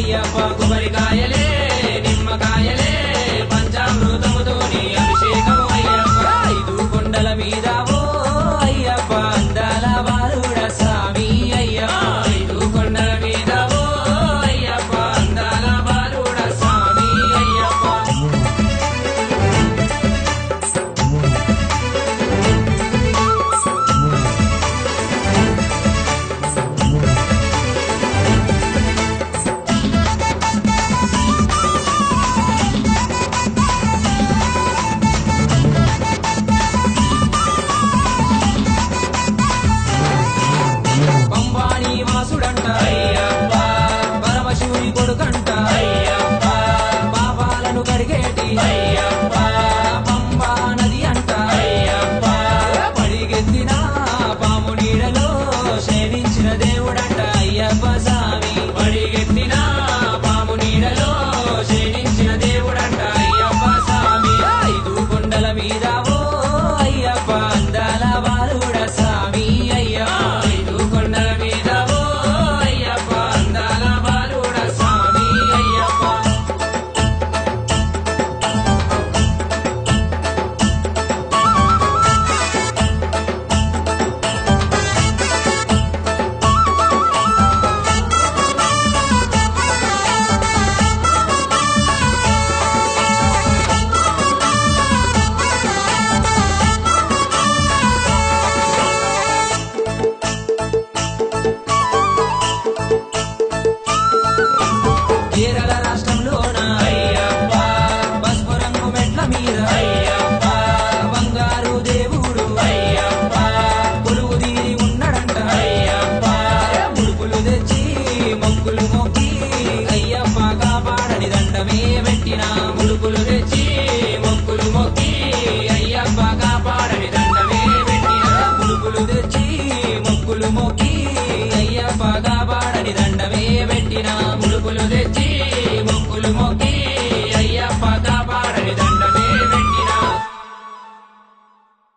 అయ్యప్ప కొబ్బరికాయలే నిమ్మకాయలే పంచామృతముతోని అభిషేకము అయ్యప్ప ఐదు కొండల మీద ఓ అయ్యప్ప అందాల బాలుడ స్వామి అయ్యప్ప ఐదు కొండల మీద ఓ అయ్యప్ప అందాల బాలుడ స్వామి అయ్యప్ప పంబాని వాసుడంట అయ్యప్ప పరమశివుని కొడుకంట అయ్యప్ప పాపాలను కడిగేటి అయ్యప్ప పంబా నది అంట అయ్యప్ప పడిగెత్తిన పాము నీడలో శయనించిన దేవుడంట అయ్యప్ప స్వామి పడిగెత్తిన పాము నీడలో శయనించిన దేవుడంట అయ్యప్ప స్వామి ఐదు కొండల మీద ఓ అయ్యప్ప అందాల బాలుడ స్వామి అయ్యప్ప ఐదు కొండల మీద ఓ అయ్యప్ప అందాల బాలుడ స్వామి అయ్యప్ప కేరళ రాష్ట్రంలోన అయ్యప్ప పసుపు రంగు మెట్ల మీద అయ్యప్ప బంగారు దేవుడు అయ్యప్ప కొలువు తీరి ఉన్నాడంట అయ్యప్ప ముడుపులు తెచ్చి మొక్కులు మొక్కి అయ్యప్ప కాపాడని దండమే పెట్టిన ముడుపులు తెచ్చి మొక్కులు మొక్కి అయ్యప్ప కాపాడని దండమే పెట్టిన ముడుపులు తెచ్చి మొక్కులు మొక్కి అయ్యప్ప కాపాడని దండమే